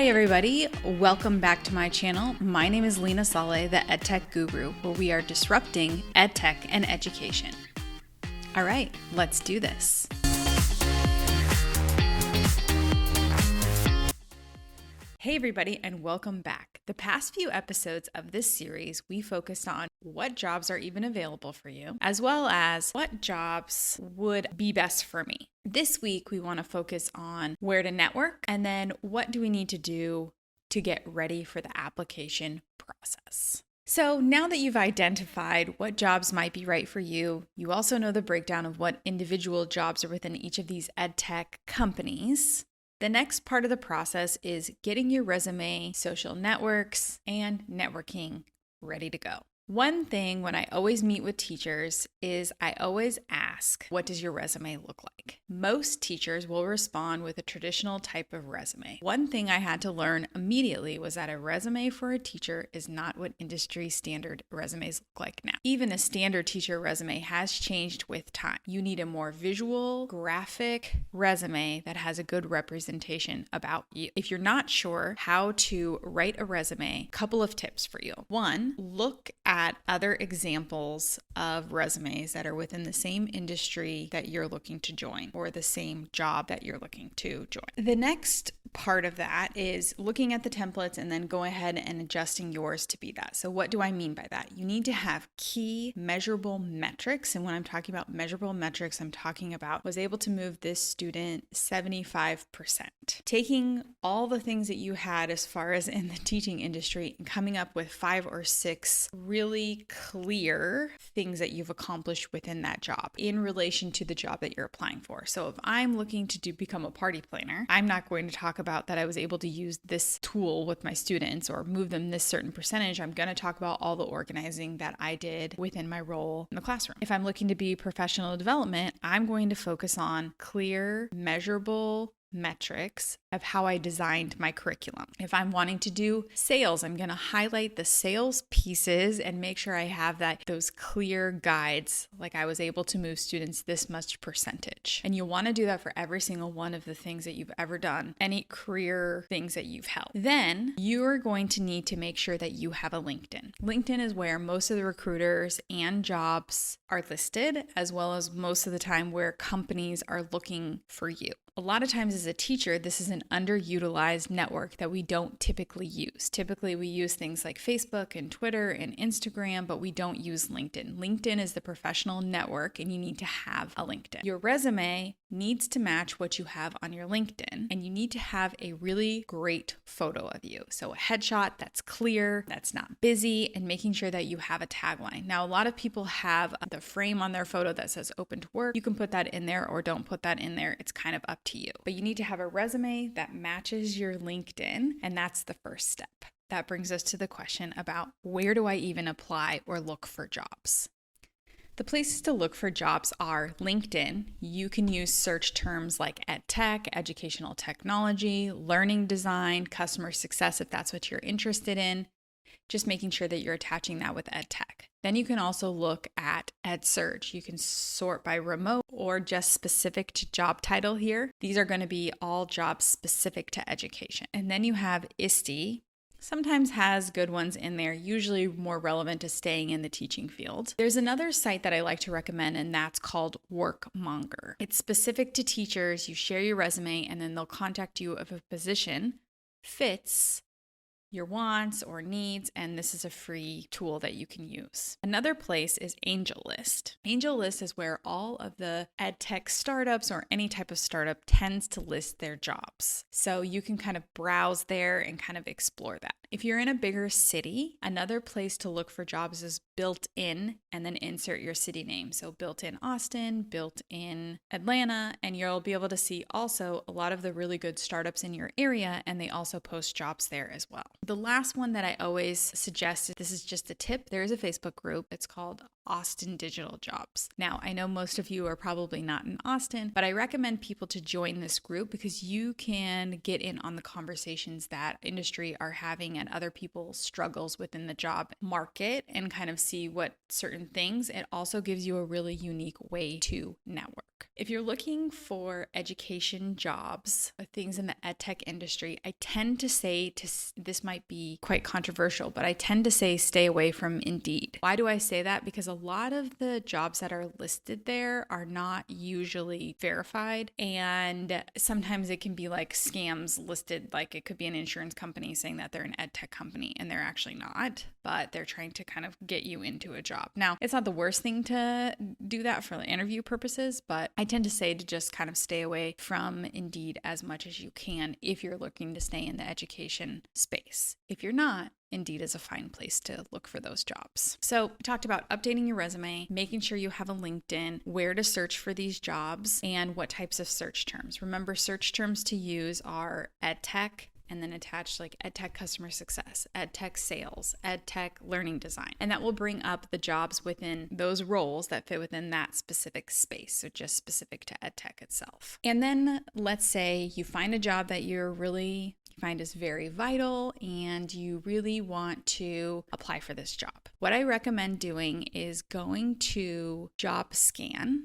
Hi everybody, welcome back to my channel. My name is Leena Saleh, the EdTech Guru, where we are disrupting EdTech and education. All right, let's do this. Hey everybody, and welcome back. The past few episodes of this series, we focused on what jobs are even available for you, as well as what jobs would be best for me. This week, we want to focus on where to network, and then what do we need to do to get ready for the application process. So now that you've identified what jobs might be right for you, you also know the breakdown of what individual jobs are within each of these EdTech companies. The next part of the process is getting your resume, social networks, and networking ready to go. One thing when I always meet with teachers is I always ask, what does your resume look like? Most teachers will respond with a traditional type of resume. One thing I had to learn immediately was that a resume for a teacher is not what industry standard resumes look like now. Even a standard teacher resume has changed with time. You need a more visual, graphic resume that has a good representation about you. If you're not sure how to write a resume, a couple of tips for you. One, look at other examples of resumes that are within the same industry that you're looking to join or the same job that you're looking to join. The next part of that is looking at the templates and then going ahead and adjusting yours to be that. So what do I mean by that? You need to have key measurable metrics. And when I'm talking about measurable metrics, I'm talking about was able to move this student 75%. Taking all the things that you had as far as in the teaching industry and coming up with 5 or 6 really clear things that you've accomplished within that job in relation to the job that you're applying for. So if I'm looking to become a party planner, I'm not going to talk about that I was able to use this tool with my students or move them this certain percentage. I'm going to talk about all the organizing that I did within my role in the classroom. If I'm looking to be professional development, I'm going to focus on clear, measurable metrics of how I designed my curriculum. If I'm wanting to do sales, I'm going to highlight the sales pieces and make sure I have those clear guides, like I was able to move students this much percentage. And you'll want to do that for every single one of the things that you've ever done, any career things that you've held. Then you're going to need to make sure that you have a LinkedIn. LinkedIn is where most of the recruiters and jobs are listed, as well as most of the time where companies are looking for you. A lot of times as a teacher, this is an underutilized network that we don't typically use. Typically, we use things like Facebook and Twitter and Instagram, but we don't use LinkedIn. LinkedIn is the professional network, and you need to have a LinkedIn. Your resume needs to match what you have on your LinkedIn, and you need to have a really great photo of you. So a headshot that's clear, that's not busy, and making sure that you have a tagline. Now, a lot of people have the frame on their photo that says open to work. You can put that in there or don't put that in there. It's kind of up to you. But you need to have a resume that matches your LinkedIn, and that's the first step. That brings us to the question about where do I even apply or look for jobs? The places to look for jobs are LinkedIn. You can use search terms like EdTech, educational technology, learning design, customer success if that's what you're interested in. Just making sure that you're attaching that with EdTech. Then you can also look at EdSurge. You can sort by remote or just specific to job title here. These are going to be all jobs specific to education. And then you have ISTE. Sometimes has good ones in there, usually more relevant to staying in the teaching field. There's another site that I like to recommend, and that's called Workmonger. It's specific to teachers. You share your resume, and then they'll contact you if a position fits your wants or needs, and this is a free tool that you can use. Another place is AngelList. AngelList is where all of the EdTech startups or any type of startup tends to list their jobs. So you can kind of browse there and kind of explore that. If you're in a bigger city, another place to look for jobs is built in and then insert your city name. So built in Austin, built in Atlanta, and you'll be able to see also a lot of the really good startups in your area, and they also post jobs there as well. The last one that I always suggest, this is just a tip, there is a Facebook group. It's called Austin Digital Jobs. Now, I know most of you are probably not in Austin, but I recommend people to join this group because you can get in on the conversations that industry are having and other people's struggles within the job market and kind of see what certain things. It also gives you a really unique way to network. work. If you're looking for education jobs, or things in the EdTech industry, I tend to say, this might be quite controversial, but I tend to say stay away from Indeed. Why do I say that? Because a lot of the jobs that are listed there are not usually verified, and sometimes it can be like scams listed, like it could be an insurance company saying that they're an EdTech company and they're actually not, but they're trying to kind of get you into a job. Now, it's not the worst thing to do that for interview purposes, but I tend to say to just kind of stay away from Indeed as much as you can if you're looking to stay in the education space. If you're not, Indeed is a fine place to look for those jobs. So we talked about updating your resume, making sure you have a LinkedIn, where to search for these jobs, and what types of search terms. Remember, search terms to use are EdTech, and then attached like EdTech customer success, EdTech sales, EdTech learning design. And that will bring up the jobs within those roles that fit within that specific space. So just specific to EdTech itself. And then let's say you find a job that you find is very vital and you really want to apply for this job. What I recommend doing is going to JobScan,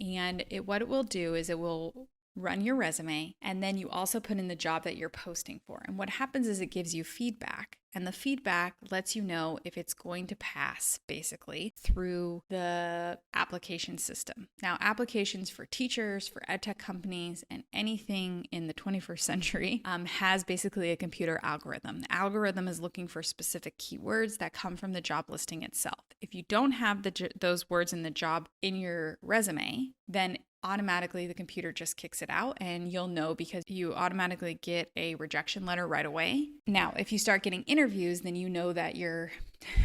and what it will do is it will run your resume, and then you also put in the job that you're posting for. And what happens is it gives you feedback, and the feedback lets you know if it's going to pass basically through the application system. Now, applications for teachers, for EdTech companies, and anything in the 21st century has basically a computer algorithm. The algorithm is looking for specific keywords that come from the job listing itself. If you don't have those words in the job in your resume, then automatically the computer just kicks it out, and you'll know because you automatically get a rejection letter right away. Now, if you start getting interviews, then you know that your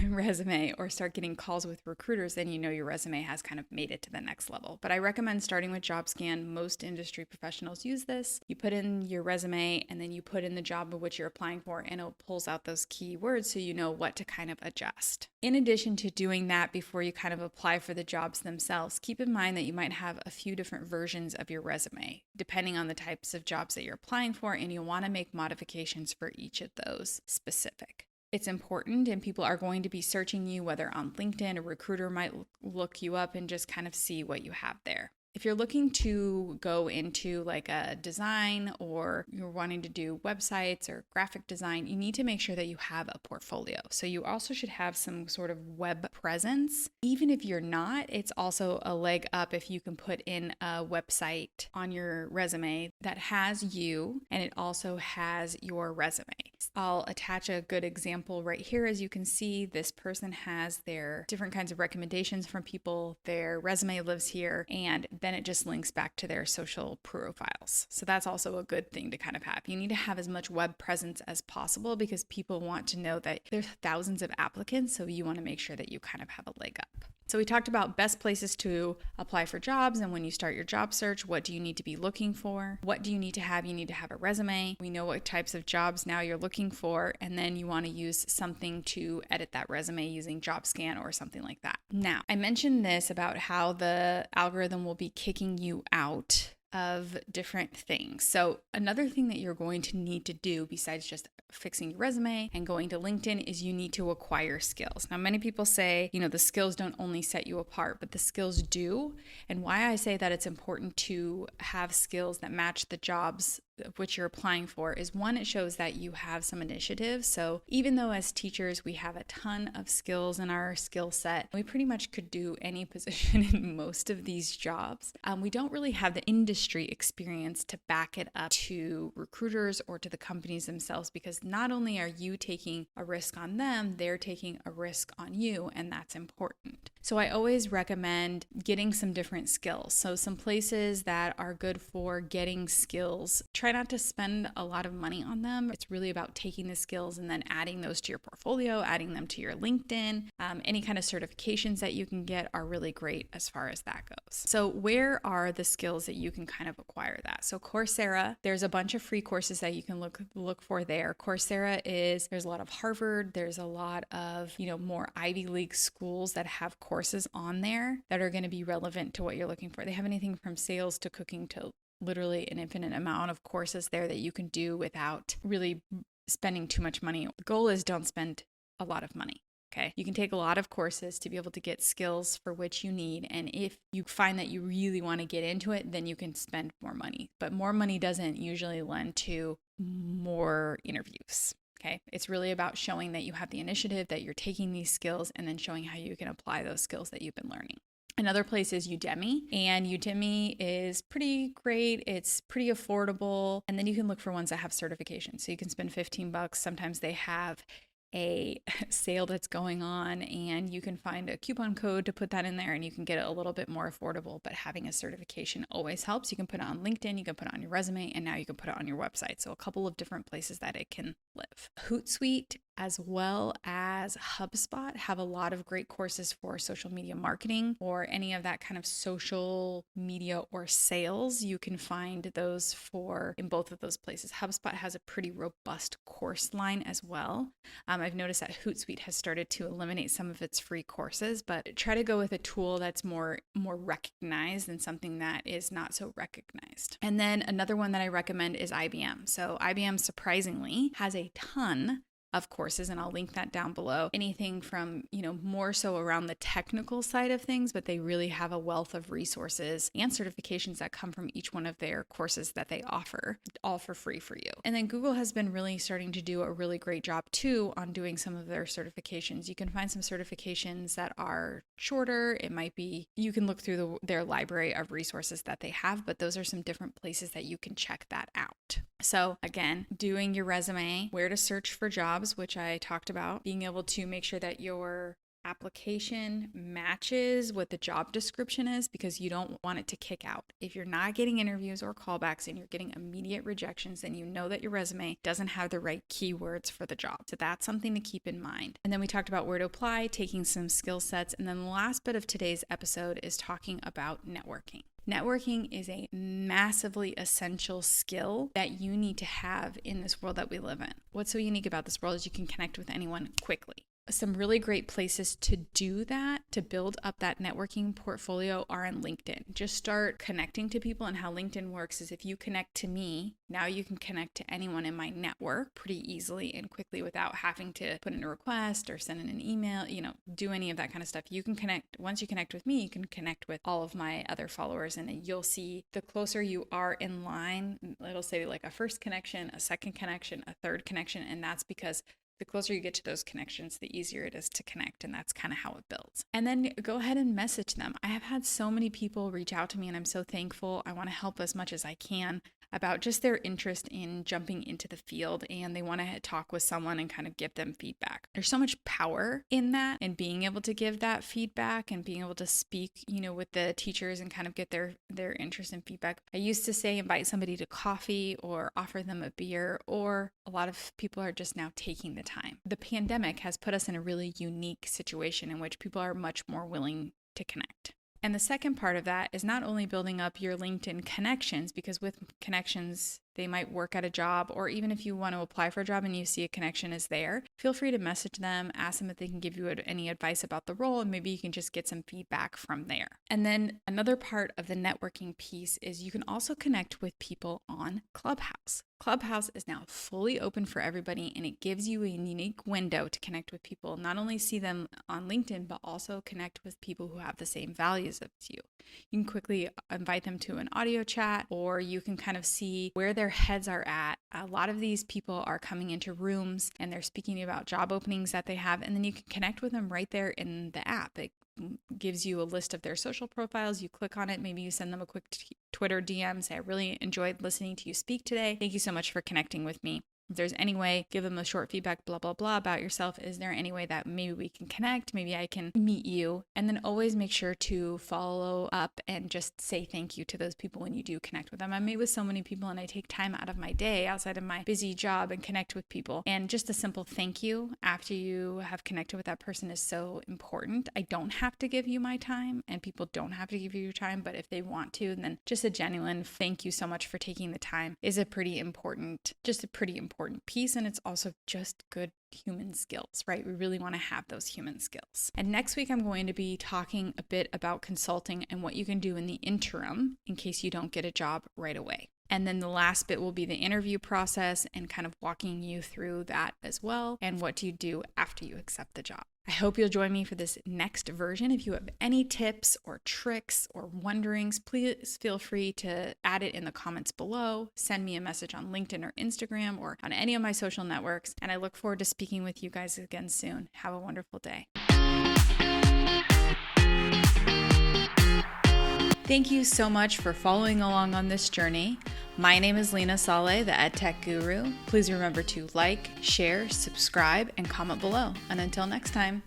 resume, or start getting calls with recruiters, then you know your resume has kind of made it to the next level. But I recommend starting with JobScan. Most industry professionals use this. You put in your resume and then you put in the job of which you're applying for, and it pulls out those keywords so you know what to kind of adjust. In addition to doing that before you kind of apply for the jobs themselves, keep in mind that you might have a few different versions of your resume depending on the types of jobs that you're applying for, and you'll want to make modifications for each of those specific. It's important, and people are going to be searching you, whether on LinkedIn. A recruiter might look you up and just kind of see what you have there. If you're looking to go into like a design, or you're wanting to do websites or graphic design, you need to make sure that you have a portfolio. So you also should have some sort of web presence. Even if you're not, it's also a leg up if you can put in a website on your resume that has you, and it also has your resume. I'll attach a good example right here. As you can see, this person has their different kinds of recommendations from people. Their resume lives here, and then it just links back to their social profiles. So that's also a good thing to kind of have. You need to have as much web presence as possible because people want to know that there's thousands of applicants, so you want to make sure that you kind of have a leg up. So we talked about best places to apply for jobs, and when you start your job search, what do you need to be looking for? What do you need to have? You need to have a resume. We know what types of jobs now you're looking for, and then you want to use something to edit that resume using JobScan or something like that. Now, I mentioned this about how the algorithm will be kicking you out of different things. So another thing that you're going to need to do besides just fixing your resume and going to LinkedIn is you need to acquire skills. Now, many people say, the skills don't only set you apart, but the skills do. And why I say that it's important to have skills that match the jobs of which you're applying for is, one, it shows that you have some initiative. So even though as teachers we have a ton of skills in our skill set, we pretty much could do any position in most of these jobs. We don't really have the industry experience to back it up to recruiters or to the companies themselves, because not only are you taking a risk on them, they're taking a risk on you, and that's important. So I always recommend getting some different skills. So some places that are good for getting skills, try not to spend a lot of money on them. It's really about taking the skills and then adding those to your portfolio, adding them to your LinkedIn. Any kind of certifications that you can get are really great as far as that goes. So where are the skills that you can kind of acquire that? So Coursera, there's a bunch of free courses that you can look for there. Coursera there's a lot of Harvard, there's a lot of, more Ivy League schools that have courses on there that are going to be relevant to what you're looking for. They have anything from sales to cooking to literally an infinite amount of courses there that you can do without really spending too much money. The goal is don't spend a lot of money. Okay. You can take a lot of courses to be able to get skills for which you need. And if you find that you really want to get into it, then you can spend more money. But more money doesn't usually lend to more interviews. Okay. It's really about showing that you have the initiative, that you're taking these skills, and then showing how you can apply those skills that you've been learning. Another place is Udemy, and Udemy is pretty great. It's pretty affordable. And then you can look for ones that have certifications. So you can spend $15. Sometimes they have a sale that's going on, and you can find a coupon code to put that in there, and you can get it a little bit more affordable. But having a certification always helps. You can put it on LinkedIn, you can put it on your resume, and now you can put it on your website. So a couple of different places that it can live. Hootsuite as well as HubSpot have a lot of great courses for social media marketing or any of that kind of social media or sales. You can find those in both of those places. HubSpot has a pretty robust course line as well. I've noticed that Hootsuite has started to eliminate some of its free courses, but try to go with a tool that's more recognized than something that is not so recognized. And then another one that I recommend is IBM. So IBM surprisingly has a ton of courses, and I'll link that down below. Anything from, more so around the technical side of things, but they really have a wealth of resources and certifications that come from each one of their courses that they offer, all for free for you. And then Google has been really starting to do a really great job too on doing some of their certifications. You can find some certifications that are shorter. It might be, you can look through their library of resources that they have, but those are some different places that you can check that out. So again, doing your resume, where to search for jobs, which I talked about, being able to make sure that your application matches what the job description is, because you don't want it to kick out. If you're not getting interviews or callbacks and you're getting immediate rejections, then you know that your resume doesn't have the right keywords for the job. So that's something to keep in mind. And then we talked about where to apply, taking some skill sets. And then the last bit of today's episode is talking about networking. Networking is a massively essential skill that you need to have in this world that we live in. What's so unique about this world is you can connect with anyone quickly. Some really great places to do that, to build up that networking portfolio, are on LinkedIn. Just start connecting to people, and how LinkedIn works is if you connect to me, now you can connect to anyone in my network pretty easily and quickly without having to put in a request or send in an email, do any of that kind of stuff. You can connect, once you connect with me, you can connect with all of my other followers, and you'll see the closer you are in line, it'll say like a first connection, a second connection, a third connection, and that's because the closer you get to those connections, the easier it is to connect. And that's kind of how it builds. And then go ahead and message them. I have had so many people reach out to me, and I'm so thankful. I want to help as much as I can about just their interest in jumping into the field, and they want to talk with someone and kind of give them feedback. There's so much power in that, and being able to give that feedback and being able to speak, with the teachers and kind of get their interest and feedback. I used to say invite somebody to coffee or offer them a beer, or a lot of people are just now taking the time. The pandemic has put us in a really unique situation in which people are much more willing to connect. And the second part of that is not only building up your LinkedIn connections, because with connections, they might work at a job, or even if you want to apply for a job and you see a connection is there, feel free to message them, ask them if they can give you any advice about the role, and maybe you can just get some feedback from there. And then another part of the networking piece is you can also connect with people on Clubhouse. Clubhouse is now fully open for everybody, and it gives you a unique window to connect with people, not only see them on LinkedIn, but also connect with people who have the same values as you. You can quickly invite them to an audio chat, or you can kind of see where their heads are at. A lot of these people are coming into rooms and they're speaking about job openings that they have, and then you can connect with them right there in the app. It gives you a list of their social profiles. You click on it. Maybe you send them a quick Twitter DM, say, I really enjoyed listening to you speak today. Thank you so much for connecting with me. If there's any way, give them a short feedback, blah, blah, blah about yourself. Is there any way that maybe we can connect? Maybe I can meet you. And then always make sure to follow up and just say thank you to those people when you do connect with them. I meet with so many people, and I take time out of my day outside of my busy job and connect with people. And just a simple thank you after you have connected with that person is so important. I don't have to give you my time, and people don't have to give you your time, but if they want to, then just a genuine thank you so much for taking the time is a pretty important piece. And it's also just good human skills, right? We really want to have those human skills. And next week, I'm going to be talking a bit about consulting and what you can do in the interim in case you don't get a job right away. And then the last bit will be the interview process and kind of walking you through that as well. And what do you do after you accept the job? I hope you'll join me for this next version. If you have any tips or tricks or wonderings, please feel free to add it in the comments below. Send me a message on LinkedIn or Instagram or on any of my social networks. And I look forward to speaking with you guys again soon. Have a wonderful day. Thank you so much for following along on this journey. My name is Leena Saleh, the EdTech Guru. Please remember to like, share, subscribe, and comment below. And until next time.